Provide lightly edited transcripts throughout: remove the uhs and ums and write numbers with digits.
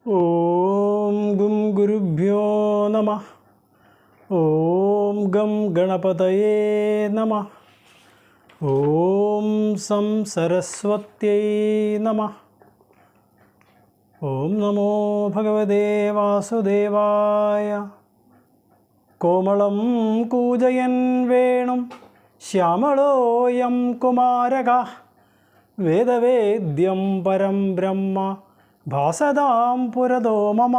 ഓം ഗും ഗുരുഭ്യോ നമഃ. ഓം ഗം ഗണപതയേ നമഃ. ഓം സം സരസ്വത്यै നമഃ. ഓം നമോ ഭഗവതേ വാസുദേവായ. കോമളം കൂജയൻ വേണും ശ്യാമളോയം കുമാരകഃ വേദവേദ്യം പരം ബ്രഹ്മ ഭാസതാം പുരതോ മമ.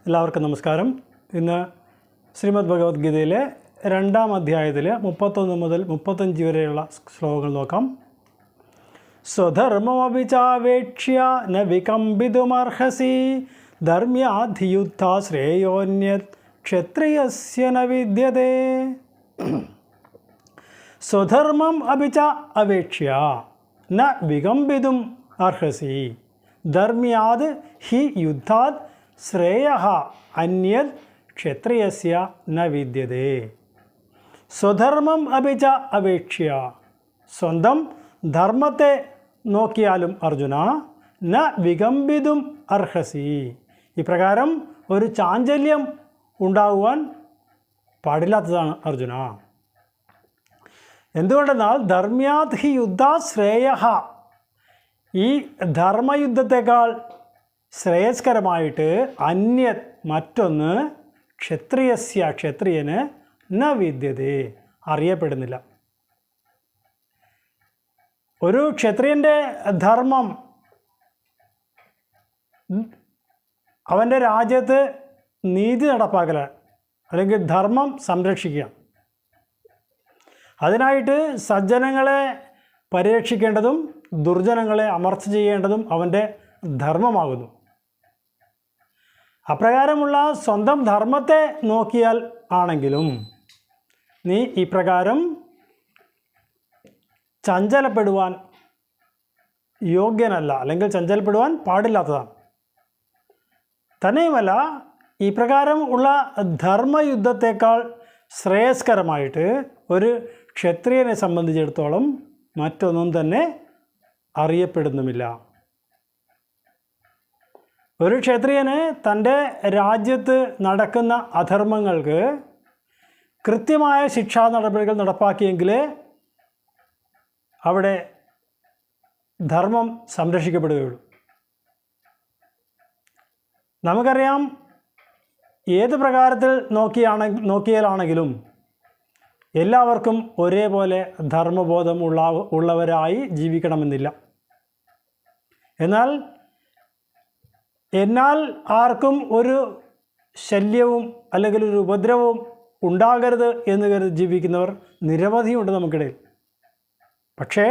എല്ലാവർക്കും നമസ്കാരം. ഇന്ന് ശ്രീമദ് ഭഗവത്ഗീതയിലെ 2-ാം അധ്യായത്തിൽ 31 മുതൽ 35 വരെയുള്ള ശ്ലോകങ്ങൾ നോക്കാം. സ്വധർമ്മമപി ചാവേക്ഷ്യ ന വികമ്പിതുമർഹസി ധർമ്മ്യാധിയുദ്ധാ ശ്രേയോന്യത് ക്ഷത്രിയസ്യ ന വിദ്യതേ. സ്വധർമ്മം അപി ച അവേക്ഷ്യ ന വികമ്പിതും അർഹസി ധർമ്മ്യാത് ഹി യുദ്ധാത് ശ്രേയഃ അന്യത് ക്ഷത്രിയസ്യ ന വിദ്യതേ. സ്വധർമ്മം അപി ച അവേക്ഷ്യ, സ്വന്തം ധർമ്മത്തെ നോക്കിയാലും അർജുന, ന വികമ്പിതും അർഹസി, ഇപ്രകാരം ഒരു ചാഞ്ചല്യം ഉണ്ടാകുവാൻ പാടില്ലാത്തതാണ് അർജുന. എന്തുകൊണ്ടെന്നാൽ ധർമ്മ്യാത് ഹി യുദ്ധാ ശ്രേയഃ, ഈ ധർമ്മയുദ്ധത്തെക്കാൾ ശ്രേയസ്കരമായിട്ട് അന്യത് മറ്റൊന്ന് ക്ഷത്രിയസ്യ, ക്ഷത്രിയന് ന വിദ്യതേ, അറിയപ്പെടുന്നില്ല. ഒരു ക്ഷത്രിയൻ്റെ ധർമ്മം അവൻ്റെ രാജ്യത്ത് നീതി നടപ്പാക്കലാണ്, അല്ലെങ്കിൽ ധർമ്മം സംരക്ഷിക്കുക. അതിനായിട്ട് സജ്ജനങ്ങളെ പരിരക്ഷിക്കേണ്ടതും ദുർജനങ്ങളെ അമർച്ച ചെയ്യേണ്ടതും അവൻ്റെ ധർമ്മമാകുന്നു. അപ്രകാരമുള്ള സ്വന്തം ധർമ്മത്തെ നോക്കിയാൽ ആണെങ്കിലും നീ ഇപ്രകാരം ചഞ്ചലപ്പെടുവാൻ യോഗ്യനല്ല, അല്ലെങ്കിൽ ചഞ്ചലപ്പെടുവാൻ പാടില്ലാത്തതാണ്. തന്നെയുമല്ല, ഇപ്രകാരം ഉള്ള ധർമ്മയുദ്ധത്തേക്കാൾ ശ്രേയസ്കരമായിട്ട് ഒരു ക്ഷത്രിയനെ സംബന്ധിച്ചിടത്തോളം മറ്റൊന്നും തന്നെ അറിയപ്പെടുന്നുമില്ല. ഒരു ക്ഷത്രിയന് തൻ്റെ രാജ്യത്ത് നടക്കുന്ന അധർമ്മങ്ങൾക്ക് കൃത്യമായ ശിക്ഷാ നടപടികൾ നടപ്പാക്കിയെങ്കിലേ അവിടെ ധർമ്മം സംരക്ഷിക്കപ്പെടുകയുള്ളൂ. നമുക്കറിയാം, ഏത് പ്രകാരത്തിൽ നോക്കിയാലാണെങ്കിലും എല്ലാവർക്കും ഒരേപോലെ ധർമ്മബോധം ഉള്ളവരായി ജീവിക്കണമെന്നില്ല. എന്നാൽ ആർക്കും ഒരു ശല്യവും അല്ലെങ്കിൽ ഒരു ഉപദ്രവവും ഉണ്ടാകരുത് എന്ന് കരുതി ജീവിക്കുന്നവർ നിരവധിയുണ്ട് നമുക്കിടയിൽ. പക്ഷേ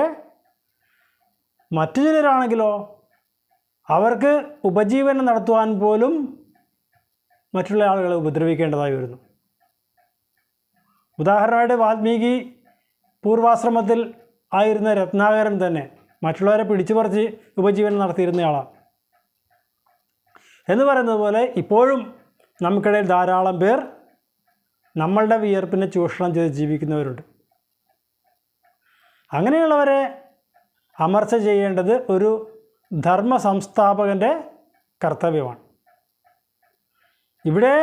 മറ്റു ചിലരാണെങ്കിലോ അവർക്ക് ഉപജീവനം നടത്തുവാൻ പോലും മറ്റുള്ള ആളുകളെ ഉപദ്രവിക്കേണ്ടതായി വരുന്നു. ഉദാഹരണമായിട്ട് വാൽമീകി പൂർവാശ്രമത്തിൽ ആയിരുന്ന രത്നാകരൻ തന്നെ മറ്റുള്ളവരെ പിടിച്ചു പറിച്ച് ഉപജീവനം നടത്തിയിരുന്നയാളാണ്. എന്ന് പറയുന്നത് പോലെ ഇപ്പോഴും നമുക്കിടയിൽ ധാരാളം പേർ നമ്മളുടെ വിയർപ്പിനെ ചൂഷണം ചെയ്ത് ജീവിക്കുന്നവരുണ്ട്. അങ്ങനെയുള്ളവരെ അമർച്ച ചെയ്യേണ്ടത് ഒരു ധർമ്മ സംസ്ഥാപകൻ്റെ കർത്തവ്യമാണ്. ഇവിടെ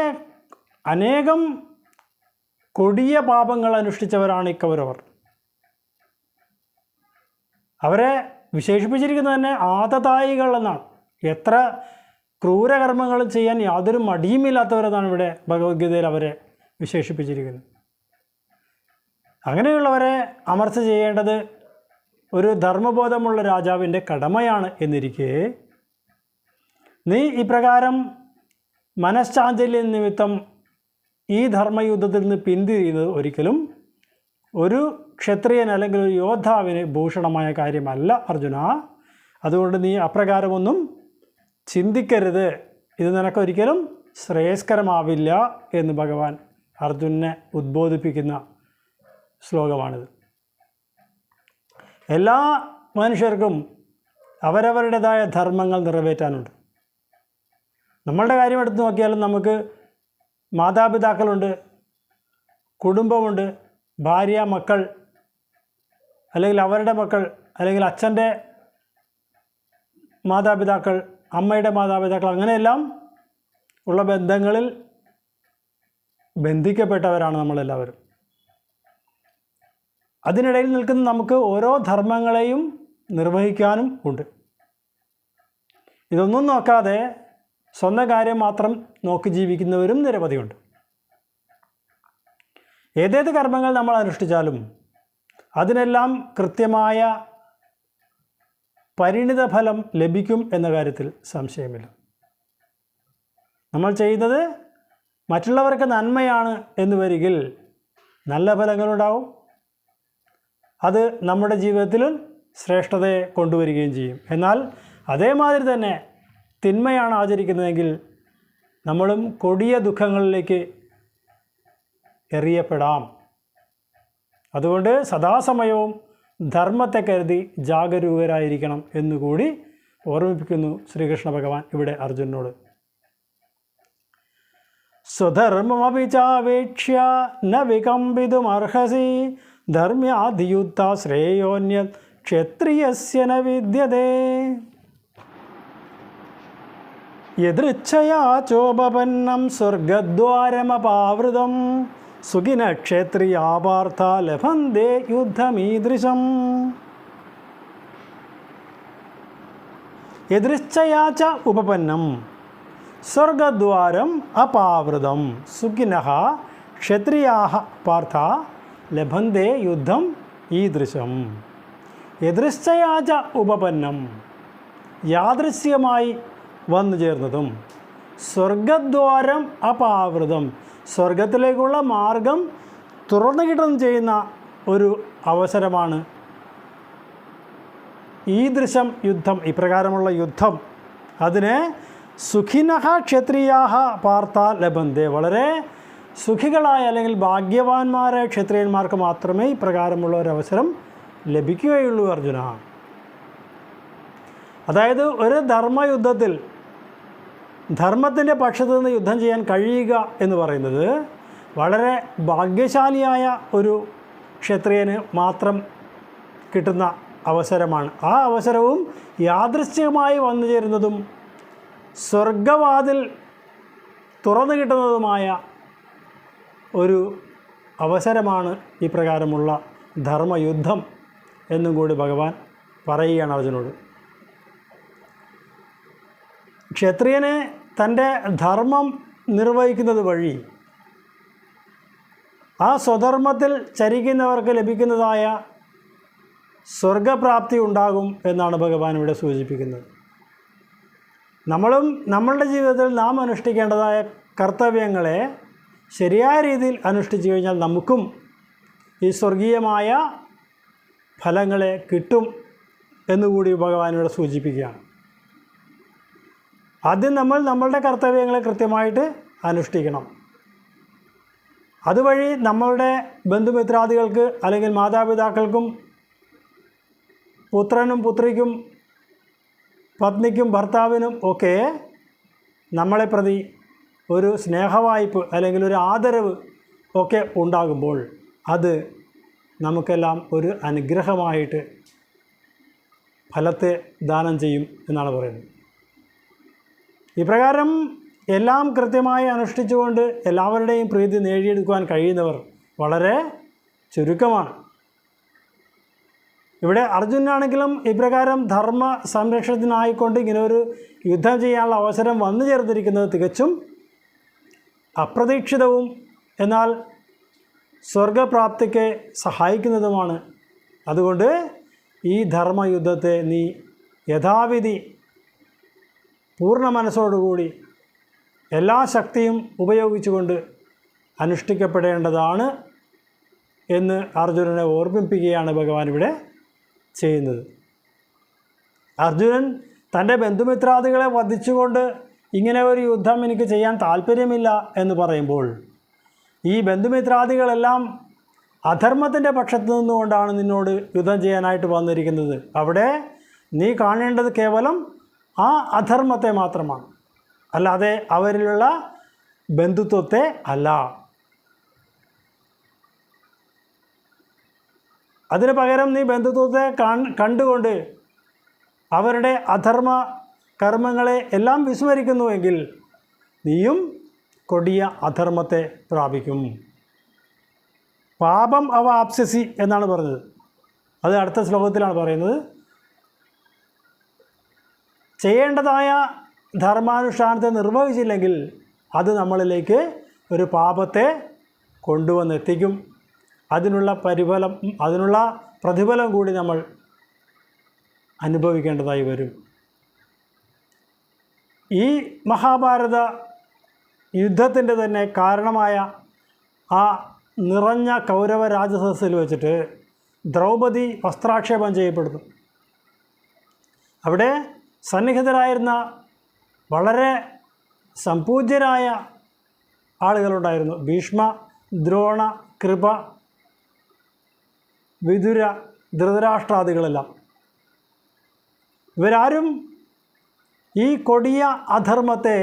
അനേകം കൊടിയ പാപങ്ങൾ അനുഷ്ഠിച്ചവരാണ് ഈ കൗരവർ. അവരെ വിശേഷിപ്പിച്ചിരിക്കുന്നത് തന്നെ ആതതായികൾ എന്നാണ്. എത്ര ക്രൂരകർമ്മങ്ങൾ ചെയ്യാൻ യാതൊരു മടിയുമില്ലാത്തവരെന്നാണ് ഇവിടെ ഭഗവത്ഗീതയിൽ അവരെ വിശേഷിപ്പിച്ചിരിക്കുന്നത്. അങ്ങനെയുള്ളവരെ അമർച്ച ചെയ്യേണ്ടത് ഒരു ധർമ്മബോധമുള്ള രാജാവിൻ്റെ കടമയാണ് എന്നിരിക്കെ, നീ ഇപ്രകാരം മനഃശാഞ്ചല്യം നിമിത്തം ഈ ധർമ്മയുദ്ധത്തിൽ നിന്ന് പിന്തിരിയുന്നത് ഒരിക്കലും ഒരു ക്ഷത്രിയൻ അല്ലെങ്കിൽ ഒരു യോദ്ധാവിന് ഭൂഷണമായ കാര്യമല്ല അർജുന. അതുകൊണ്ട് നീ അപ്രകാരമൊന്നും ചിന്തിക്കരുത്, ഇത് നിനക്കൊരിക്കലും ശ്രേയസ്കരമാവില്ല എന്ന് ഭഗവാൻ അർജുനനെ ഉദ്ബോധിപ്പിക്കുന്ന ശ്ലോകമാണിത്. എല്ലാ മനുഷ്യർക്കും അവരവരുടേതായ ധർമ്മങ്ങൾ നിറവേറ്റാനുണ്ട്. നമ്മളുടെ കാര്യം എടുത്തു നോക്കിയാലും നമുക്ക് മാതാപിതാക്കളുണ്ട്, കുടുംബമുണ്ട്, ഭാര്യ, മക്കൾ, അല്ലെങ്കിൽ അവരുടെ മക്കൾ, അല്ലെങ്കിൽ അച്ഛൻ്റെ മാതാപിതാക്കൾ, അമ്മയുടെ മാതാപിതാക്കൾ, അങ്ങനെയെല്ലാം ഉള്ള ബന്ധങ്ങളിൽ ബന്ധിക്കപ്പെട്ടവരാണ് നമ്മളെല്ലാവരും. അതിനിടയിൽ നിൽക്കുന്ന നമുക്ക് ഓരോ ധർമ്മങ്ങളെയും നിർവഹിക്കാനും ഉണ്ട്. ഇതൊന്നും നോക്കാതെ സ്വന്തം കാര്യം മാത്രം നോക്കി ജീവിക്കുന്നവരും നിരവധിയുണ്ട്. ഏതേത് കർമ്മങ്ങൾ നമ്മൾ അനുഷ്ഠിച്ചാലും അതിനെല്ലാം കൃത്യമായ പരിണിത ഫലം ലഭിക്കും എന്ന കാര്യത്തിൽ സംശയമില്ല. നമ്മൾ ചെയ്യുന്നത് മറ്റുള്ളവർക്ക് നന്മയാണ് എന്ന് വരികിൽ നല്ല ഫലങ്ങളുണ്ടാവും. അത് നമ്മുടെ ജീവിതത്തിലും ശ്രേഷ്ഠതയെ കൊണ്ടുവരികയും ചെയ്യും. എന്നാൽ അതേമാതിരി തന്നെ തിന്മയാണ് ആചരിക്കുന്നതെങ്കിൽ നമ്മളും കൊടിയ ദുഃഖങ്ങളിലേക്ക് എറിയപ്പെടാം. അതുകൊണ്ട് സദാസമയവും ധർമ്മത്തെ കരുതി ജാഗരൂകരായിരിക്കണം എന്നുകൂടി ഓർമ്മിപ്പിക്കുന്നു ശ്രീകൃഷ്ണ ഭഗവാൻ ഇവിടെ അർജുനനോട്. സ്വധർമ്മമപി ചാവേക്ഷ്യ ന വികമ്പിതുമർഹസി ധർമ്മ്യാധിയുക്ത ശ്രേയോന്യത് ക്ഷത്രിയസ്യ ന വിദ്യതേ യദൃച്ഛയാ ചോപപന്നം സ്വർഗദ്വാരമപാവൃതം സുഖിന ക്ഷത്രിയാ പാർത്ഥ ലഭന്തേ യുദ്ധമീദൃശം. യദൃച്ഛയാ ച ഉപപന്നം സ്വർഗദ്വാരം അപാവൃതം സുഖിനഃ ക്ഷത്രിയാഃ പാർത്ഥ ലഭന്തേ യുദ്ധം ഈദൃശം. യദൃച്ഛയാ ച ഉപപന്നം, യാദൃശ്യമായി വന്നു ചേർന്നതും, സ്വർഗദ്വാരം അപാവൃതം, സ്വർഗത്തിലേക്കുള്ള മാർഗം തുറന്നു കിട്ടുകയും ചെയ്യുന്ന ഒരു അവസരമാണ് ഈദൃശം യുദ്ധം, ഇപ്രകാരമുള്ള യുദ്ധം. അതിനെ സുഖിനഃ ക്ഷത്രിയാഃ പാർത്ഥ ലഭന്തേ, വളരെ സുഖികളായ അല്ലെങ്കിൽ ഭാഗ്യവാന്മാരായ ക്ഷത്രിയന്മാർക്ക് മാത്രമേ ഇപ്രകാരമുള്ള ഒരവസരം ലഭിക്കുകയുള്ളൂ അർജുന. അതായത് ഒരു ധർമ്മയുദ്ധത്തിൽ ധർമ്മത്തിൻ്റെ പക്ഷത്തു നിന്ന് യുദ്ധം ചെയ്യാൻ കഴിയുക എന്ന് പറയുന്നത് വളരെ ഭാഗ്യശാലിയായ ഒരു ക്ഷത്രിയന് മാത്രം കിട്ടുന്ന അവസരമാണ്. ആ അവസരവും യാദൃശ്ചികമായി വന്നു ചേരുന്നതും സ്വർഗവാതിൽ തുറന്നു കിട്ടുന്നതുമായ ഒരു അവസരമാണ് ഈ പ്രകാരമുള്ള ധർമ്മയുദ്ധം എന്നും കൂടി ഭഗവാൻ പറയുകയാണ് അർജുനോട്. ക്ഷത്രിയനെ തൻ്റെ ധർമ്മം നിർവഹിക്കുന്നത് വഴി ആ സ്വധർമ്മത്തിൽ ചരിക്കുന്നവർക്ക് ലഭിക്കുന്നതായ സ്വർഗപ്രാപ്തി ഉണ്ടാകും എന്നാണ് ഭഗവാൻ ഇവിടെ സൂചിപ്പിക്കുന്നത്. നമ്മളും നമ്മളുടെ ജീവിതത്തിൽ നാം അനുഷ്ഠിക്കേണ്ടതായ കർത്തവ്യങ്ങളെ ശരിയായ രീതിയിൽ അനുഷ്ഠിച്ചു കഴിഞ്ഞാൽ നമുക്കും ഈ സ്വർഗീയമായ ഫലങ്ങളെ കിട്ടും എന്നുകൂടി ഭഗവാൻ ഇവിടെ സൂചിപ്പിക്കുകയാണ്. ആദ്യം നമ്മൾ നമ്മളുടെ കർത്തവ്യങ്ങളെ കൃത്യമായിട്ട് അനുഷ്ഠിക്കണം. അതുവഴി നമ്മളുടെ ബന്ധുമിത്രാദികൾക്ക് അല്ലെങ്കിൽ മാതാപിതാക്കൾക്കും പുത്രനും പുത്രിക്കും പത്നിക്കും ഭർത്താവിനും ഒക്കെ നമ്മളെ പ്രതി ഒരു സ്നേഹവായ്പ് അല്ലെങ്കിൽ ഒരു ആദരവ് ഒക്കെ ഉണ്ടാകുമ്പോൾ അത് നമുക്കെല്ലാം ഒരു അനുഗ്രഹമായിട്ട് ഫലത്തെ ദാനം ചെയ്യും എന്നാണ് പറയുന്നത്. ഇപ്രകാരം എല്ലാം കൃത്യമായി അനുഷ്ഠിച്ചുകൊണ്ട് എല്ലാവരുടെയും പ്രീതി നേടിയെടുക്കുവാൻ കഴിയുന്നവർ വളരെ ചുരുക്കമാണ്. ഇവിടെ അർജുനാണെങ്കിലും ഇപ്രകാരം ധർമ്മ സംരക്ഷണത്തിനായിക്കൊണ്ട് ഇങ്ങനെ ഒരു യുദ്ധം ചെയ്യാനുള്ള അവസരം വന്നു ചേർന്നിരിക്കുന്നത് തികച്ചും അപ്രതീക്ഷിതവും എന്നാൽ സ്വർഗപ്രാപ്തിക്ക് സഹായിക്കുന്നതുമാണ്. അതുകൊണ്ട് ഈ ധർമ്മയുദ്ധത്തെ നീ യഥാവിധി പൂർണ്ണ മനസ്സോടുകൂടി എല്ലാ ശക്തിയും ഉപയോഗിച്ചുകൊണ്ട് അനുഷ്ഠിക്കപ്പെടേണ്ടതാണ് എന്ന് അർജുനനെ ഓർമ്മിപ്പിക്കുകയാണ് ഭഗവാൻ ഇവിടെ ചെയ്യുന്നത്. അർജുനൻ തൻ്റെ ബന്ധുമിത്രാദികളെ വധിച്ചുകൊണ്ട് ഇങ്ങനെ ഒരു യുദ്ധം എനിക്ക് ചെയ്യാൻ താല്പര്യമില്ല എന്ന് പറയുമ്പോൾ ഈ ബന്ധുമിത്രാദികളെല്ലാം അധർമ്മത്തിൻ്റെ പക്ഷത്ത് നിന്നുകൊണ്ടാണ് നിന്നോട് യുദ്ധം ചെയ്യാനായിട്ട് വന്നിരിക്കുന്നത്. അവിടെ നീ കാണേണ്ടത് കേവലം ആ അധർമ്മത്തെ മാത്രമാണ്, അല്ലാതെ അവരിലുള്ള ബന്ധുത്വത്തെ അല്ല. അതിന് പകരം നീ ബന്ധുത്വത്തെ കണ്ടുകൊണ്ട് അവരുടെ അധർമ്മ കർമ്മങ്ങളെ എല്ലാം വിസ്മരിക്കുന്നുവെങ്കിൽ നീയും കൊടിയ അധർമ്മത്തെ പ്രാപിക്കും. പാപം അവാപ്സ്യസി എന്നാണ് പറഞ്ഞത്. അത് അടുത്ത ശ്ലോകത്തിലാണ് പറയുന്നത്. ചെയ്യേണ്ടതായ ധർമാനുഷ്ഠാനത്തെ നിർവഹിച്ചില്ലെങ്കിൽ അത് നമ്മളിലേക്ക് ഒരു പാപത്തെ കൊണ്ടുവന്നെത്തിക്കും. അതിനുള്ള പ്രതിഫലം കൂടി നമ്മൾ അനുഭവിക്കേണ്ടതായി വരും. ഈ മഹാഭാരത യുദ്ധത്തിൻ്റെ തന്നെ കാരണമായ ആ നിറഞ്ഞ കൗരവ രാജസദസ്സിൽ വെച്ചിട്ട് ദ്രൗപദി വസ്ത്രാക്ഷേപം ചെയ്യപ്പെടുന്നു. അവിടെ സന്നിഹിതരായിരുന്ന വളരെ സംപൂജ്യരായ ആളുകളുണ്ടായിരുന്നു. ഭീഷ്മ, ദ്രോണ, കൃപ, വിതുര, ധൃതരാഷ്ട്രാദികളെല്ലാം. ഇവരാരും ഈ കൊടിയ അധർമ്മത്തെ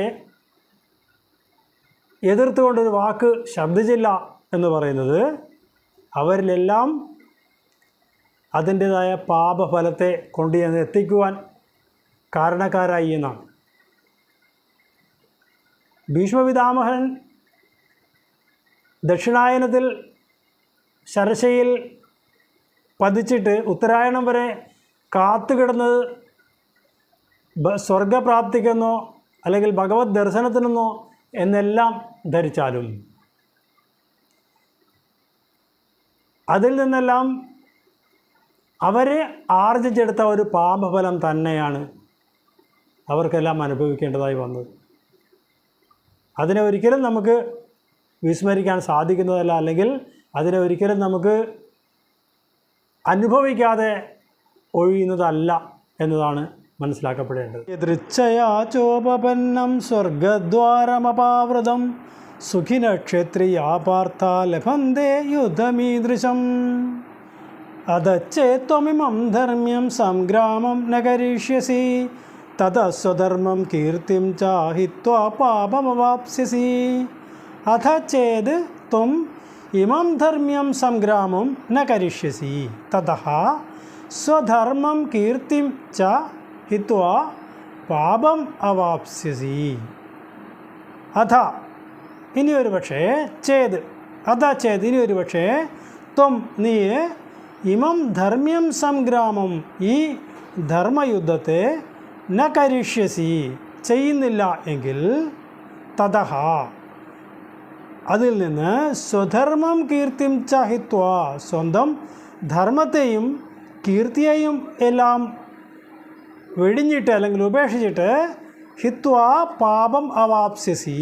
എതിർത്തുകൊണ്ടൊരു വാക്ക് ശബ്ദിച്ചില്ല എന്ന് പറയുന്നത് അവരിലെല്ലാം അതിൻ്റേതായ പാപഫലത്തെ കൊണ്ടുചെന്ന് എത്തിക്കുവാൻ കാരണക്കാരായി എന്നാണ്. ഭീഷ്മപിതാമഹൻ ദക്ഷിണായനത്തിൽ ശരശയിൽ പതിച്ചിട്ട് ഉത്തരായണം വരെ കാത്തുകിടന്നത് സ്വർഗപ്രാപ്തിക്കെന്നോ അല്ലെങ്കിൽ ഭഗവത് ദർശനത്തിനെന്നോ എന്നെല്ലാം ധരിച്ചാലും അതിൽ നിന്നെല്ലാം അവർ ആർജിച്ചെടുത്ത ഒരു പാപഫലം തന്നെയാണ് അവർക്കെല്ലാം അനുഭവിക്കേണ്ടതായി വന്നത്. അതിനെ ഒരിക്കലും നമുക്ക് വിസ്മരിക്കാൻ സാധിക്കുന്നതല്ല, അല്ലെങ്കിൽ അതിനെ ഒരിക്കലും നമുക്ക് അനുഭവിക്കാതെ ഒഴിയുന്നതല്ല എന്നതാണ് മനസ്സിലാക്കപ്പെടേണ്ടത്. യദൃച്ഛയാ ചോപപന്നം സ്വർഗദ്വാരമപാവൃതം സുഖിനക്ഷത്രിയാ പാർത്ഥ ലഭന്തേ യുദ്ധമീദൃശം അധച്ചേത്വമിമം ധർമ്മ്യം സംഗ്രാമം ന കരിഷ്യസി തതഃ സ്വധർമ്മം കീർത്തിം ചാഹിത്വാ പാപമവാപ്സ്യസി. അഥ ചേത് ത്വം ഇമം ധർമ്മ്യം സംഗ്രാമം ന കരിഷ്യസി തതഃ സ്വധർമ്മം കീർത്തിം ച ഹിത്വാ പാപം അവാപ്സ്യസി. അഥ ഇനിയൊരു പക്ഷേ ചേത് ഇനിയൊരു പക്ഷേ ത്വം നീ ഇമം ധർമ്മ്യം സംഗ്രാമം ഈ ധർമ്മയുദ്ധത്തെ ന കരിഷ്യസി ചെയ്യുന്നില്ല എങ്കിൽ തതഃ അതിൽ നിന്ന് സ്വധർമ്മം കീർത്തിം ചഹിത്വാ സ്വന്തം ധർമ്മത്തെയും കീർത്തിയെയും എല്ലാം വെടിഞ്ഞിട്ട് അല്ലെങ്കിൽ ഉപേക്ഷിച്ചിട്ട് ഹിത്വാ പാപം അവാപ്സ്യസി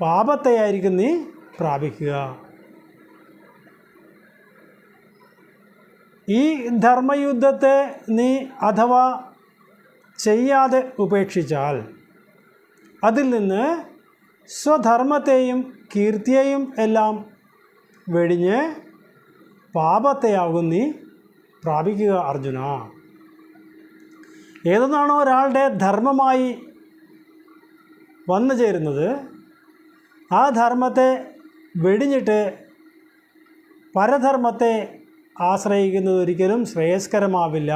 പാപത്തെയായിരിക്കും നീ പ്രാപിക്കുക. ഈ ധർമ്മയുദ്ധത്തെ നീ അഥവാ ചെയ്യാതെ ഉപേക്ഷിച്ചാൽ അതിൽ നിന്ന് സ്വധർമ്മത്തെയും കീർത്തിയെയും എല്ലാം വെടിഞ്ഞ് പാപത്തെയാകും നീ പ്രാപിക്കുക അർജുന. ഏതൊന്നാണോ ഒരാളുടെ ധർമ്മമായി വന്നു ചേരുന്നത് ആ ധർമ്മത്തെ വെടിഞ്ഞിട്ട് പരധർമ്മത്തെ ആശ്രയിക്കുന്നത് ഒരിക്കലും ശ്രേയസ്കരമാവില്ല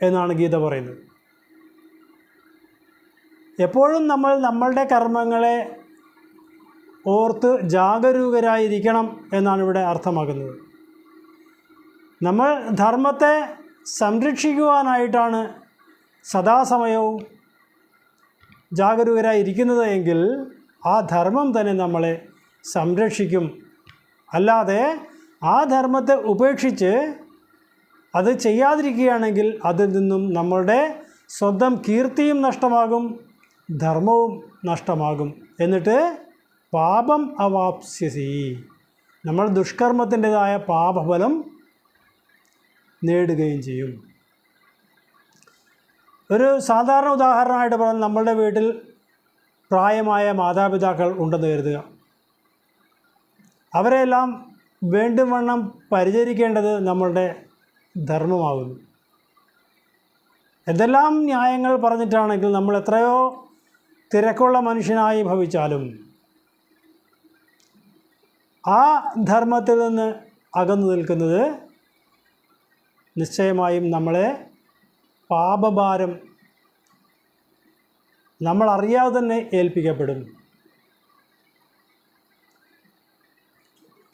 എന്നാണ് ഗീത പറയുന്നത്. എപ്പോഴും നമ്മൾ നമ്മളുടെ കർമ്മങ്ങളെ ഓർത്ത് ജാഗരൂകരായിരിക്കണം എന്നാണ് ഇവിടെ അർത്ഥമാക്കുന്നത്. നമ്മൾ ധർമ്മത്തെ സംരക്ഷിക്കുവാനായിട്ടാണ് സദാസമയവും ജാഗരൂകരായിരിക്കുന്നത് എങ്കിൽ ആ ധർമ്മം തന്നെ നമ്മളെ സംരക്ഷിക്കും. അല്ലാതെ ആ ധർമ്മത്തെ ഉപേക്ഷിച്ച് അത് ചെയ്യാതിരിക്കുകയാണെങ്കിൽ അതിൽ നിന്നും നമ്മളുടെ സ്വന്തം കീർത്തിയും നഷ്ടമാകും, ധർമ്മവും നഷ്ടമാകും. എന്നിട്ട് പാപം അവാപ്സ്യസി നമ്മൾ ദുഷ്കർമ്മത്തിൻ്റെതായ പാപഫലം നേടുകയും ചെയ്യും. ഒരു സാധാരണ ഉദാഹരണമായിട്ട് പറഞ്ഞാൽ നമ്മളുടെ വീട്ടിൽ പ്രായമായ മാതാപിതാക്കൾ ഉണ്ടെന്ന് കരുതുക. അവരെല്ലാം വേണ്ടും വണ്ണം പരിചരിക്കേണ്ടത് നമ്മളുടെ ധർമ്മമാകുന്നു. എന്തെല്ലാം ന്യായങ്ങൾ പറഞ്ഞിട്ടാണെങ്കിൽ നമ്മൾ എത്രയോ തിരക്കുള്ള മനുഷ്യനായി ഭവിച്ചാലും ആ ധർമ്മത്തിൽ നിന്ന് അകന്നു നിൽക്കുന്നത് നിശ്ചയമായും നമ്മളെ പാപഭാരം നമ്മൾ അറിയാതെ തന്നെ ഏൽപ്പിക്കപ്പെടും.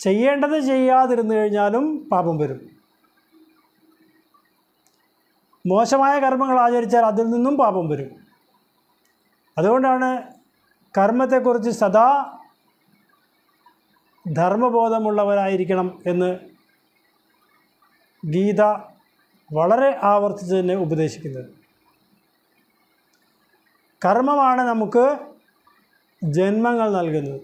ചെയ്യേണ്ടത് ചെയ്യാതിരുന്നു കഴിഞ്ഞാലും പാപം വരും. മോശമായ കർമ്മങ്ങൾ ആചരിച്ചാൽ അതിൽ നിന്നും പാപം വരും. അതുകൊണ്ടാണ് കർമ്മത്തെക്കുറിച്ച് സദാ ധർമ്മബോധമുള്ളവരായിരിക്കണം എന്ന് ഗീത വളരെ ആവർത്തിച്ച് തന്നെ ഉപദേശിക്കുന്നത്. കർമ്മമാണ് നമുക്ക് ജന്മങ്ങൾ നൽകുന്നത്.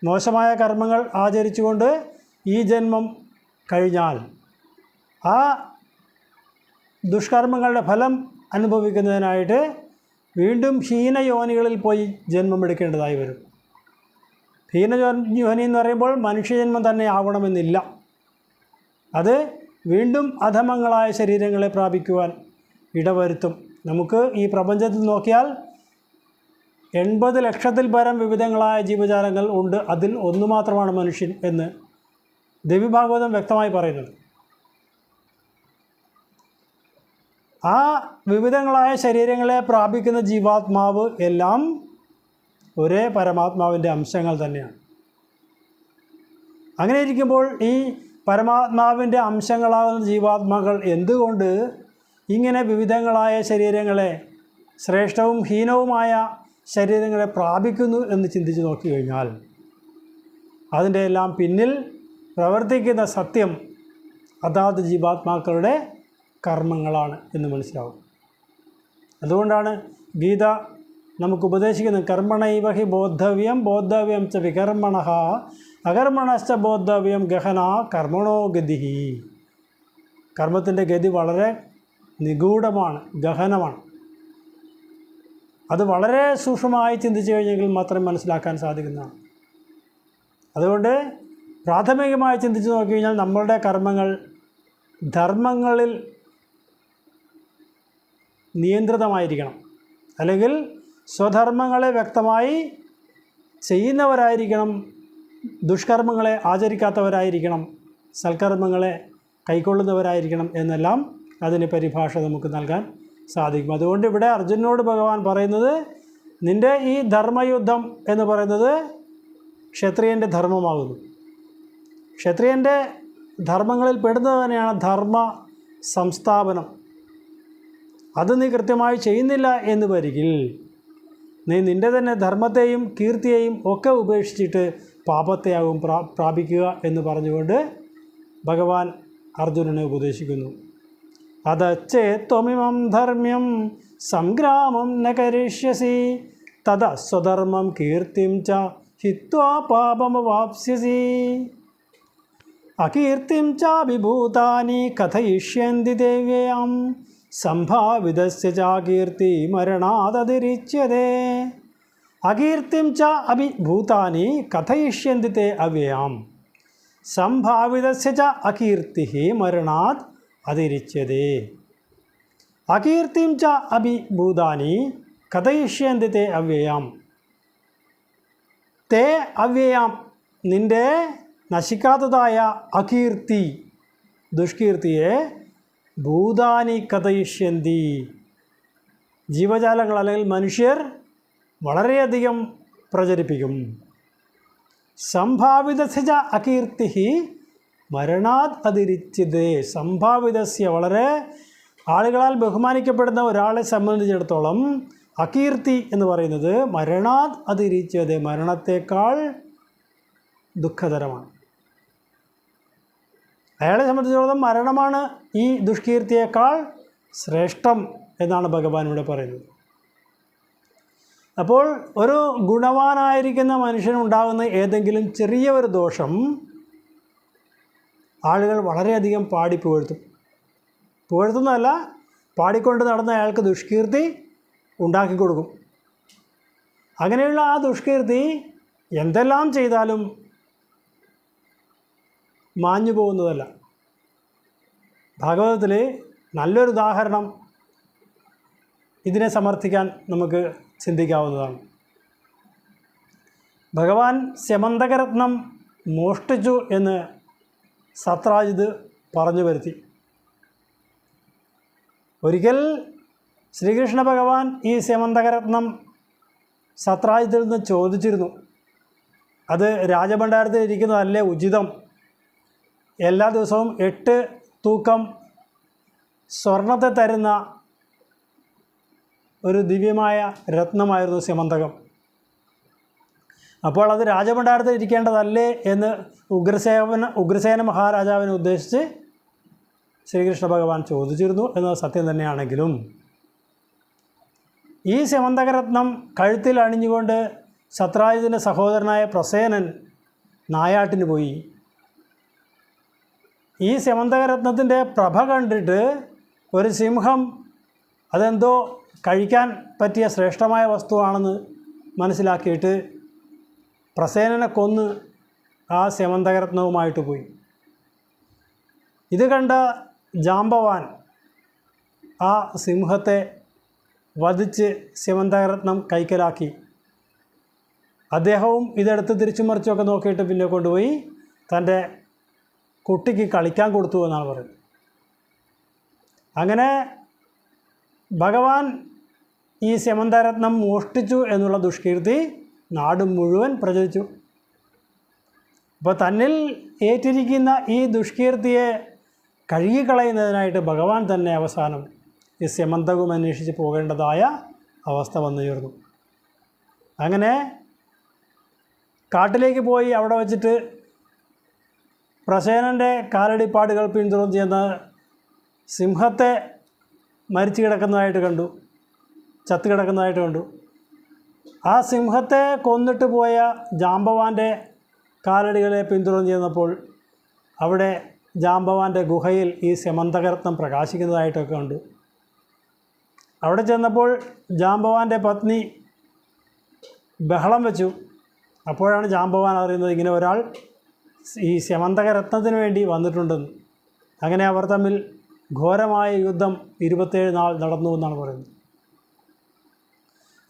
മോശമായ കർമ്മങ്ങൾ ആചരിച്ചുകൊണ്ട് ഈ ജന്മം കഴിഞ്ഞാൽ ആ ദുഷ്കർമ്മങ്ങളുടെ ഫലം അനുഭവിക്കുന്നതിനായിട്ട് വീണ്ടും ഹീനയോനികളിൽ പോയി ജന്മമെടുക്കേണ്ടതായി വരും. ഹീനയോനി എന്ന് പറയുമ്പോൾ മനുഷ്യജന്മം തന്നെ ആവണമെന്നില്ല. അത് വീണ്ടും അധമങ്ങളായ ശരീരങ്ങളെ പ്രാപിക്കുവാൻ ഇടവരുത്തും. നമുക്ക് ഈ പ്രപഞ്ചത്തിൽ നോക്കിയാൽ 80 ലക്ഷത്തിൽ പരം വിവിധങ്ങളായ ജീവജാലങ്ങൾ ഉണ്ട്. അതിൽ ഒന്ന് മാത്രമാണ് മനുഷ്യൻ എന്ന് ദേവീഭാഗവതം വ്യക്തമായി പറയുന്നത്. ആ വിവിധങ്ങളായ ശരീരങ്ങളെ പ്രാപിക്കുന്ന ജീവാത്മാവ് എല്ലാം ഒരേ പരമാത്മാവിൻ്റെ അംശങ്ങൾ തന്നെയാണ്. അങ്ങനെ ഇരിക്കുമ്പോൾ ഈ പരമാത്മാവിൻ്റെ അംശങ്ങളാകുന്ന ജീവാത്മാക്കൾ എന്തുകൊണ്ട് ഇങ്ങനെ വിവിധങ്ങളായ ശരീരങ്ങളെ, ശ്രേഷ്ഠവും ഹീനവുമായ ശരീരങ്ങളെ പ്രാപിക്കുന്നു എന്ന് ചിന്തിച്ച് നോക്കിക്കഴിഞ്ഞാൽ അതിൻ്റെ എല്ലാം പിന്നിൽ പ്രവർത്തിക്കുന്ന സത്യം അതാത് ജീവാത്മാക്കളുടെ കർമ്മങ്ങളാണ് എന്ന് മനസ്സിലാവും. അതുകൊണ്ടാണ് ഗീത നമുക്ക് ഉപദേശിക്കുന്നത് കർമ്മണൈവ ഹി ബോദ്ധവ്യം ബോദ്ധവ്യം ച വികർമ്മണഃ അകർമ്മണശ്ച ബോദ്ധവ്യം ഗഹന കർമ്മണോ ഗതി. കർമ്മത്തിൻ്റെ ഗതി വളരെ നിഗൂഢമാണ്, ഗഹനമാണ്. അത് വളരെ സൂക്ഷ്മമായി ചിന്തിച്ചു കഴിഞ്ഞെങ്കിൽ മാത്രമേ മനസ്സിലാക്കാൻ സാധിക്കുന്നതാണ്. അതുകൊണ്ട് പ്രാഥമികമായി ചിന്തിച്ച് നോക്കിക്കഴിഞ്ഞാൽ നമ്മളുടെ കർമ്മങ്ങൾ ധർമ്മങ്ങളിൽ നിയന്ത്രിതമായിരിക്കണം. അല്ലെങ്കിൽ സ്വധർമ്മങ്ങളെ വ്യക്തമായി ചെയ്യുന്നവരായിരിക്കണം, ദുഷ്കർമ്മങ്ങളെ ആചരിക്കാത്തവരായിരിക്കണം, സൽക്കർമ്മങ്ങളെ കൈക്കൊള്ളുന്നവരായിരിക്കണം എന്നെല്ലാം അതിന് പരിഭാഷ നമുക്ക് നൽകാൻ സാധിക്കും. അതുകൊണ്ട് ഇവിടെ അർജുനനോട് ഭഗവാൻ പറയുന്നത് നിൻ്റെ ഈ ധർമ്മയുദ്ധം എന്ന് പറയുന്നത് ക്ഷത്രിയൻ്റെ ധർമ്മമാകുന്നു. ക്ഷത്രിയൻ്റെ ധർമ്മങ്ങളിൽ പെടുന്നത് തന്നെയാണ് ധർമ്മ സംസ്ഥാപനം. അത് നീ കൃത്യമായി ചെയ്യുന്നില്ല എന്ന് വരികിൽ നീ നിൻ്റെ തന്നെ ധർമ്മത്തെയും കീർത്തിയെയും ഒക്കെ ഉപേക്ഷിച്ചിട്ട് പാപത്തെയാകും പ്രാപിക്കുക എന്ന് പറഞ്ഞുകൊണ്ട് ഭഗവാൻ അർജുനനെ ഉപദേശിക്കുന്നു. അതച്ചേത്വമിമം ധർമ്മ്യം സംഗ്രാമം ന കരിഷ്യസി തദ സ്വധർമ്മം കീർത്തിം ച ഹിത്വാ പാപമവാപ്സ്യസി അകീർത്തിം ചാഭിഭൂതാനി കഥയിഷ്യന്തി ദേവ്യയാം സംഭാവിതസ്യ ചാകീർത്തി മരണാദതിരിച്യതേ. അകീർത്തിം ച അഭിഭൂതാനി കഥയിഷ്യന്തി തേ അവ്യയാം സംഭാവിതസ്യ ച അകീർത്തി മരണാത് അതിരിച്യതേ. അകീർത്തിം ച അഭിഭൂതാനി കഥയിഷ്യന്തി തേ അവ്യയാം. തേ അവ്യയാം നിൻ്റെ നശിക്കാത്തതായ അകീർത്തി, ദുഷ്കീർത്തിയെ ഭൂതാനി കഥയിഷ്യന്തി ജീവജാലങ്ങൾ അല്ലെങ്കിൽ മനുഷ്യർ വളരെയധികം പ്രചരിപ്പിക്കും. സംഭാവിതസ്യ അകീർത്തി മരണാത് അതിരിച്യതേ. സംഭാവിതസ്യ വളരെ ആളുകളാൽ ബഹുമാനിക്കപ്പെടുന്ന ഒരാളെ സംബന്ധിച്ചിടത്തോളം അകീർത്തി എന്ന് പറയുന്നത് മരണാത് അതിരിച്യതേ, മരണത്തേക്കാൾ ദുഃഖതരമാണ്. അയാളെ സംബന്ധിച്ചിടത്തോളം മരണമാണ് ഈ ദുഷ്കീർത്തിയേക്കാൾ ശ്രേഷ്ഠം എന്നാണ് ഭഗവാൻ ഇവിടെ പറയുന്നത്. അപ്പോൾ ഒരു ഗുണവാനായിരിക്കുന്ന മനുഷ്യനുണ്ടാകുന്ന ഏതെങ്കിലും ചെറിയ ഒരു ദോഷം ആളുകൾ വളരെയധികം പുകഴ്ത്തുന്നതല്ല, പാടിക്കൊണ്ട് നടന്ന അയാൾക്ക് ദുഷ്കീർത്തി ഉണ്ടാക്കി കൊടുക്കും. അങ്ങനെയുള്ള ആ ദുഷ്കീർത്തി എന്തെല്ലാം ചെയ്താലും മാഞ്ഞു പോകുന്നതല്ല. ഭാഗവതത്തിൽ നല്ലൊരു ഉദാഹരണം ഇതിനെ സമർത്ഥിക്കാൻ നമുക്ക് ചിന്തിക്കാവുന്നതാണ്. ഭഗവാൻ സ്യമന്തകരത്നം മോഷ്ടിച്ചു എന്ന് സത്രാജിത് പറഞ്ഞു വരുത്തി. ഒരിക്കൽ ശ്രീകൃഷ്ണ ഭഗവാൻ ഈ സ്യമന്തകരത്നം സത്രാജിത്തിൽ നിന്ന് ചോദിച്ചിരുന്നു. അത് രാജഭണ്ഡാരത്തിൽ ഇരിക്കുന്നതല്ലേ ഉചിതം? എല്ലാ ദിവസവും 8 തൂക്കം സ്വർണത്തെ തരുന്ന ഒരു ദിവ്യമായ രത്നമായിരുന്നു സ്യമന്തകം. അപ്പോൾ അത് രാജഭണ്ഡാരത്തിൽ ഇരിക്കേണ്ടതല്ലേ എന്ന് ഉഗ്രസേന മഹാരാജാവിനെ ഉദ്ദേശിച്ച് ശ്രീകൃഷ്ണ ഭഗവാൻ ചോദിച്ചിരുന്നു എന്നത് സത്യം തന്നെയാണെങ്കിലും ഈ സ്യമന്തകരത്നം കഴുത്തിൽ അണിഞ്ഞുകൊണ്ട് സത്രാജിത്തിൻ്റെ സഹോദരനായ പ്രസേനൻ നായാട്ടിന് പോയി. ഈ സ്യമന്തകരത്നത്തിൻ്റെ പ്രഭ കണ്ടിട്ട് ഒരു സിംഹം അതെന്തോ കഴിക്കാൻ പറ്റിയ ശ്രേഷ്ഠമായ വസ്തുവാണെന്ന് മനസ്സിലാക്കിയിട്ട് പ്രസേനനെ കൊന്ന് ആ സ്യമന്തകരത്നവുമായിട്ട് പോയി. ഇത് കണ്ട ജാംബവാൻ ആ സിംഹത്തെ വധിച്ച് സ്യമന്തകരത്നം കൈക്കലാക്കി. അദ്ദേഹവും ഇതെടുത്ത് തിരിച്ചു മറിച്ചൊക്കെ നോക്കിയിട്ട് പിന്നെ കൊണ്ടുപോയി തൻ്റെ കുട്ടിക്ക് കളിക്കാൻ കൊടുത്തു എന്നാണ് പറയുന്നത്. അങ്ങനെ ഭഗവാൻ ഈ സ്യമന്തരത്നം മോഷ്ടിച്ചു എന്നുള്ള ദുഷ്കീർത്തി നാട് മുഴുവൻ പ്രചരിച്ചു. അപ്പോൾ തന്നിൽ ഏറ്റിരിക്കുന്ന ഈ ദുഷ്കീർത്തിയെ കഴുകിക്കളയുന്നതിനായിട്ട് ഭഗവാൻ തന്നെ അവസാനം ഈ സ്യമന്തകം അന്വേഷിച്ച് പോകേണ്ടതായ അവസ്ഥ വന്നു ചേർന്നു. അങ്ങനെ കാട്ടിലേക്ക് പോയി അവിടെ വച്ചിട്ട് പ്രസേനൻ്റെ കാലടിപ്പാടുകൾ പിന്തുടർന്ന് ചെന്ന് സിംഹത്തെ മരിച്ചു കിടക്കുന്നതായിട്ട് കണ്ടു, ചത്തു കിടക്കുന്നതായിട്ട് കണ്ടു. ആ സിംഹത്തെ കൊന്നിട്ട് പോയ ജാംബവാൻ്റെ കാലടികളെ പിന്തുടർന്ന് ചെന്നപ്പോൾ അവിടെ ജാംബവാൻ്റെ ഗുഹയിൽ ഈ സ്യമന്തകരത്നം പ്രകാശിക്കുന്നതായിട്ടൊക്കെ കണ്ടു. അവിടെ ചെന്നപ്പോൾ ജാംബവാൻ്റെ പത്നി ബഹളം വെച്ചു. അപ്പോഴാണ് ജാംബവാൻ അറിയുന്നത് ഇങ്ങനെ ഒരാൾ ഈ സ്യമന്തകരത്നത്തിന് വേണ്ടി വന്നിട്ടുണ്ടെന്ന്. അങ്ങനെ അവർ തമ്മിൽ ഘോരമായ യുദ്ധം 27 നാൾ നടന്നു എന്നാണ് പറയുന്നത്.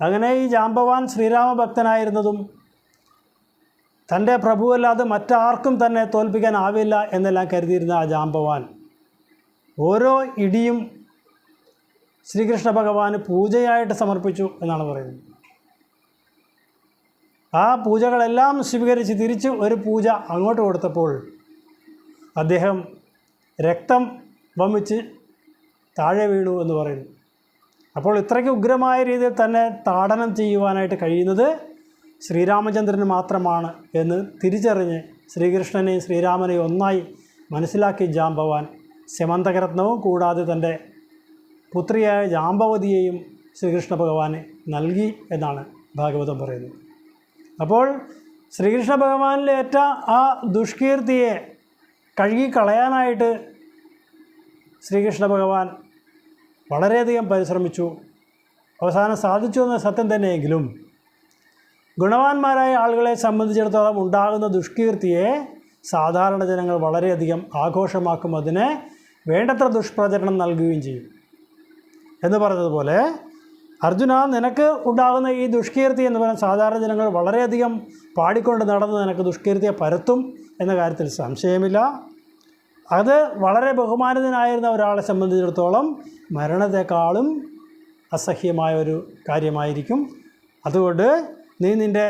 അങ്ങനെ ഈ ജാംബവാൻ ശ്രീരാമഭക്തനായിരുന്നതും തൻ്റെ പ്രഭുവല്ലാതെ മറ്റാർക്കും തന്നെ തോൽപ്പിക്കാനാവില്ല എന്നെല്ലാം കരുതിയിരുന്ന ആ ജാംബവാൻ ഓരോ ഇടിയും ശ്രീകൃഷ്ണ ഭഗവാന് പൂജയായിട്ട് സമർപ്പിച്ചു എന്നാണ് പറയുന്നത്. ആ പൂജകളെല്ലാം സ്വീകരിച്ച് തിരിച്ച് ഒരു പൂജ അങ്ങോട്ട് കൊടുത്തപ്പോൾ അദ്ദേഹം രക്തം വമിച്ച് താഴെ വീണു എന്ന് പറയുന്നു. അപ്പോൾ ഇത്രയ്ക്ക് ഉഗ്രമായ രീതിയിൽ തന്നെ താടനം ചെയ്യുവാനായിട്ട് കഴിയുന്നത് ശ്രീരാമചന്ദ്രന് മാത്രമാണ് എന്ന് തിരിച്ചറിഞ്ഞ് ശ്രീകൃഷ്ണനെയും ശ്രീരാമനെയും ഒന്നായി മനസ്സിലാക്കി ജാംബവാൻ സ്യമന്തകരത്നവും കൂടാതെ തൻ്റെ പുത്രിയായ ജാംബവതിയെയും ശ്രീകൃഷ്ണ ഭഗവാന് നൽകി എന്നാണ് ഭാഗവതം പറയുന്നത്. അപ്പോൾ ശ്രീകൃഷ്ണ ഭഗവാനിലേറ്റ ആ ദുഷ്കീർത്തിയെ കഴുകിക്കളയാനായിട്ട് ശ്രീകൃഷ്ണ ഭഗവാൻ വളരെയധികം പരിശ്രമിച്ചു. അവസാനം സാധിച്ചു എന്ന സത്യം തന്നെയെങ്കിലും ഗുണവാന്മാരായ ആളുകളെ സംബന്ധിച്ചിടത്തോളം ഉണ്ടാകുന്ന ദുഷ്കീർത്തിയെ സാധാരണ ജനങ്ങൾ വളരെയധികം ആഘോഷമാക്കും, അതിനെ വേണ്ടത്ര ദുഷ്പ്രചരണം നൽകുകയും ചെയ്യും. എന്ന് പറഞ്ഞതുപോലെ അർജുന, നിനക്ക് ഉണ്ടാകുന്ന ഈ ദുഷ്കീർത്തി എന്ന് പറഞ്ഞാൽ സാധാരണ ജനങ്ങൾ വളരെയധികം പാടിക്കൊണ്ട് നടന്ന് നിനക്ക് ദുഷ്കീർത്തിയെ പരത്തും എന്ന കാര്യത്തിൽ സംശയമില്ല. അത് വളരെ ബഹുമാനിതനായിരുന്ന ഒരാളെ സംബന്ധിച്ചിടത്തോളം മരണത്തെക്കാളും അസഹ്യമായ ഒരു കാര്യമായിരിക്കും. അതുകൊണ്ട് നീ നിൻ്റെ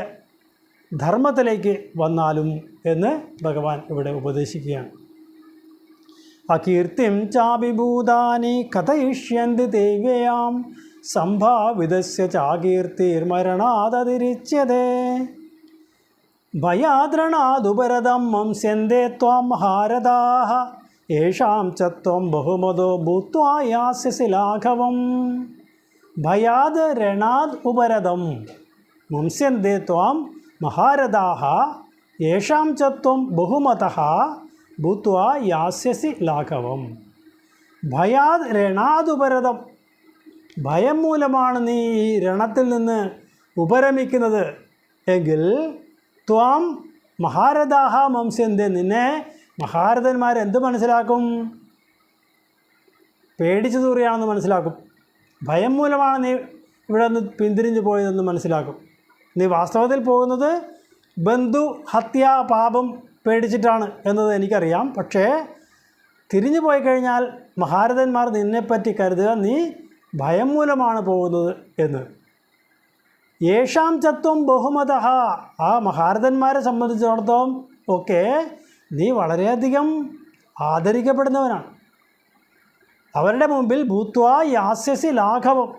ധർമ്മത്തിലേക്ക് വന്നാലും എന്ന് ഭഗവാൻ ഇവിടെ ഉപദേശിക്കുകയാണ്. അകീർത്തിം ചാഭിഭൂതാനി കഥയിഷ്യന്തി ദേവ്യയാം സംഭാവിതസ്യ ചാകീർത്തിർമരണാദതിരിച്യതേ ഭയാദ്രണാദുപരതം മംസ്യന്തേ ത്വാം മഹാരഥാഃ യേഷാം ച ത്വം ബഹുമതോ ഭൂത്വാ യാസ്യസി ലാഘവം. ഭയാദ് രണാദ് ഉപരതം മുംസ്യന്തേ ത്വാം മഹാരഥാഃ യേഷാം ച ത്വം ബഹുമതഃ ഭൂത്വാ യാസ്യസി ലാഘവം. ഭയാദ് രണാദുപരതം, ഭയം മൂലമാണ് നീ ഈ രണത്തിൽ നിന്ന് ഉപരമിക്കുന്നത് എങ്കിൽ ത്വാം മഹാരഥാഃ മംസ്യന്തേ, നിന്നെ മഹാരഥന്മാരെന്ത് മനസ്സിലാക്കും? പേടിച്ചു തൂറിയാണെന്ന് മനസ്സിലാക്കും. ഭയം മൂലമാണ് നീ ഇവിടെ നിന്ന് പിന്തിരിഞ്ഞു പോയതെന്ന് മനസ്സിലാക്കും. നീ വാസ്തവത്തിൽ പോകുന്നത് ബന്ധു ഹത്യ പാപം പേടിച്ചിട്ടാണ് എന്നത് എനിക്കറിയാം. പക്ഷേ തിരിഞ്ഞു പോയി കഴിഞ്ഞാൽ മഹാരഥന്മാർ നിന്നെപ്പറ്റി കരുതുക, നീ ഭയം മൂലമാണ് പോകുന്നത് എന്ന്. യേഷാം ചത്വം ബഹുമത, ആ മഹാരഥന്മാരെ സംബന്ധിച്ചിടത്തോളം ഒക്കെ നീ വളരെയധികം ആദരിക്കപ്പെടുന്നവനാണ്. അവരുടെ മുമ്പിൽ ഭൂത്വാ യാസ്യസി ലാഘവം,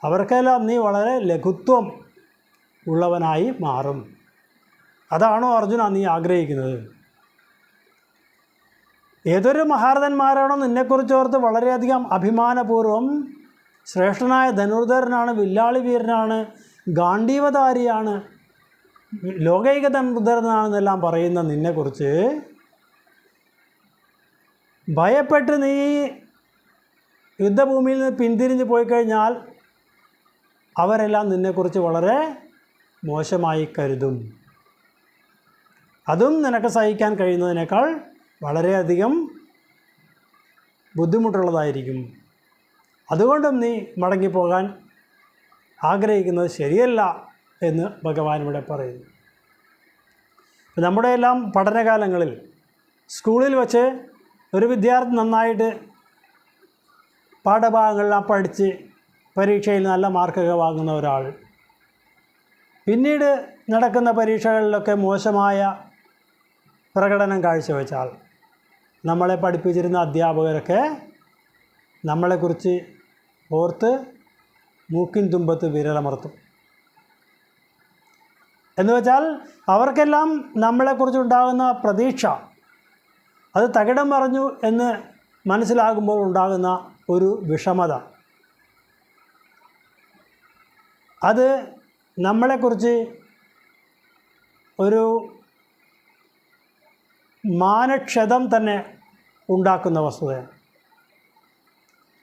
അവർക്കെല്ലാം നീ വളരെ ലഘുത്വം ഉള്ളവനായി മാറും. അതാണോ അർജുന നീ ആഗ്രഹിക്കുന്നത്? ഏതൊരു മഹാരഥന്മാരാണോ നിന്നെക്കുറിച്ച് ഓർത്ത് വളരെയധികം അഭിമാനപൂർവ്വം ശ്രേഷ്ഠനായ ധനുർധരനാണ്, വില്ലാളി വീരനാണ്, ഗാണ്ഡീവധാരിയാണ്, ലോകൈക ധനുർധരനാണെന്നെല്ലാം പറയുന്ന നിന്നെക്കുറിച്ച് ഭയപ്പെട്ട് നീ യുദ്ധഭൂമിയിൽ നിന്ന് പിന്തിരിഞ്ഞ് പോയി കഴിഞ്ഞാൽ അവരെല്ലാം നിന്നെക്കുറിച്ച് വളരെ മോശമായി കരുതും. അതും നിനക്ക് സഹിക്കാൻ കഴിയുന്നതിനേക്കാൾ വളരെയധികം ബുദ്ധിമുട്ടുള്ളതായിരിക്കും. അതുകൊണ്ടും നീ മടങ്ങിപ്പോകാൻ ആഗ്രഹിക്കുന്നത് ശരിയല്ല എന്ന് ഭഗവാൻ ഇവിടെ പറയുന്നു. നമ്മുടെ എല്ലാം പഠനകാലങ്ങളിൽ സ്കൂളിൽ വച്ച് ഒരു വിദ്യാർത്ഥി നന്നായിട്ട് പാഠഭാഗങ്ങളെല്ലാം പഠിച്ച് പരീക്ഷയിൽ നല്ല മാർക്കൊക്കെ വാങ്ങുന്ന ഒരാൾ പിന്നീട് നടക്കുന്ന പരീക്ഷകളിലൊക്കെ മോശമായ പ്രകടനം കാഴ്ചവെച്ചാൽ നമ്മളെ പഠിപ്പിച്ചിരുന്ന അധ്യാപകരൊക്കെ നമ്മളെക്കുറിച്ച് ഓർത്ത് മൂക്കിൻ തുമ്പത്ത് വിരലമർത്തും. എന്ന് വെച്ചാൽ അവർക്കെല്ലാം നമ്മളെക്കുറിച്ചുണ്ടാകുന്ന പ്രതീക്ഷ അത് തകിടം മറിഞ്ഞു എന്ന് മനസ്സിലാകുമ്പോൾ ഉണ്ടാകുന്ന ഒരു വിഷമത, അത് നമ്മളെക്കുറിച്ച് ഒരു മാനക്ഷതം തന്നെ ഉണ്ടാക്കുന്ന വസ്തുതയാണ്.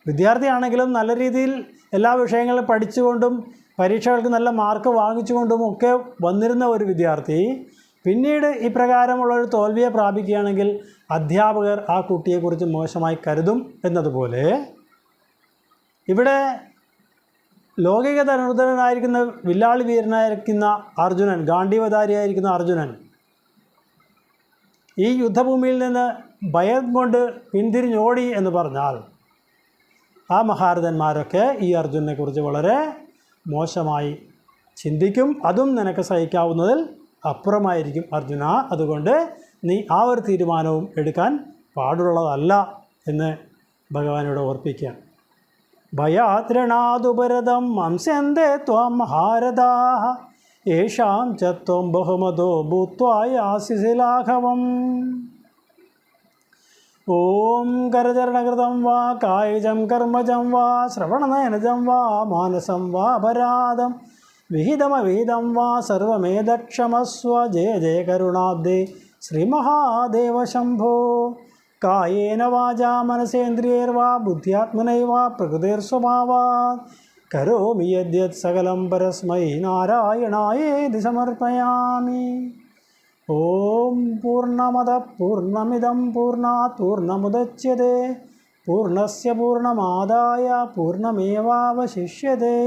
വിദ്യാർത്ഥിയാണെങ്കിലും നല്ല രീതിയിൽ എല്ലാ വിഷയങ്ങളും പഠിച്ചുകൊണ്ടും പരീക്ഷകൾക്ക് നല്ല മാർക്ക് വാങ്ങിച്ചുകൊണ്ടും ഒക്കെ വന്നിരുന്ന ഒരു വിദ്യാർത്ഥി പിന്നീട് ഇപ്രകാരമുള്ളൊരു തോൽവിയെ പ്രാപിക്കുകയാണെങ്കിൽ അധ്യാപകർ ആ കുട്ടിയെക്കുറിച്ച് മോശമായി കരുതും. എന്നതുപോലെ ഇവിടെ ലൗകിക ധനുർധരനായിരിക്കുന്ന വില്ലാളി വീരനായിരിക്കുന്ന അർജുനൻ, ഗാണ്ഡീവധാരിയായിരിക്കുന്ന അർജുനൻ ഈ യുദ്ധഭൂമിയിൽ നിന്ന് ഭയം കൊണ്ട് പിന്തിരിഞ്ഞോടി എന്ന് പറഞ്ഞാൽ ആ മഹാരഥന്മാരൊക്കെ ഈ അർജുനനെക്കുറിച്ച് വളരെ മോശമായി ചിന്തിക്കും. അതും നിനക്ക് സഹിക്കാവുന്നതിൽ അപ്പുറമായിരിക്കും അർജുന. അതുകൊണ്ട് നീ ആ ഒരു തീരുമാനവും എടുക്കാൻ പാടുള്ളതല്ല എന്ന് ഭഗവാനോട് ഓർപ്പിക്കുക. ഭയാദ്രണാദുപരതം മംസ്യന്തേ ത്വം മഹാരഥാഃ യേഷാം ച ത്വം ബഹുമതോ ഭൂത്വാ യാസ്യസി ലാഘവം. ഓം കരചരണകൃതം വാ കായജം കർമ്മജം വാ ശ്രവണനയനജം വാ മാനസം വാ അപരാധം വിഹിതമവിഹിതം വാ സർവമേതക്ഷമസ്വ. ജയ ജയ കരുണാബ്ദേ ശ്രീമഹാദേവ ശംഭോ. കായേന വാചാ മനസേന്ദ്രിയൈർവാ ബുദ്ധ്യാത്മനൈവ പ്രകൃതിർസ്വഭാവാത് കരോമി യദ്യത് സകലം പരസ്മൈ നാരായണായേതി സമർപ്പയാമി. ഓം പൂർണ്ണമദ പൂർണ്ണമിദം പൂർണ്ണാത് പൂർണ്ണമുദച്യത്തെ പൂർണ്ണസ്യ പൂർണ്ണമാദായ പൂർണ്ണമേവാവശിഷ്യത്തെ.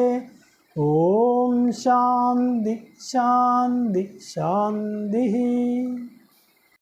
ഓം ശാന്തി ശാന്തി ശാന്തി.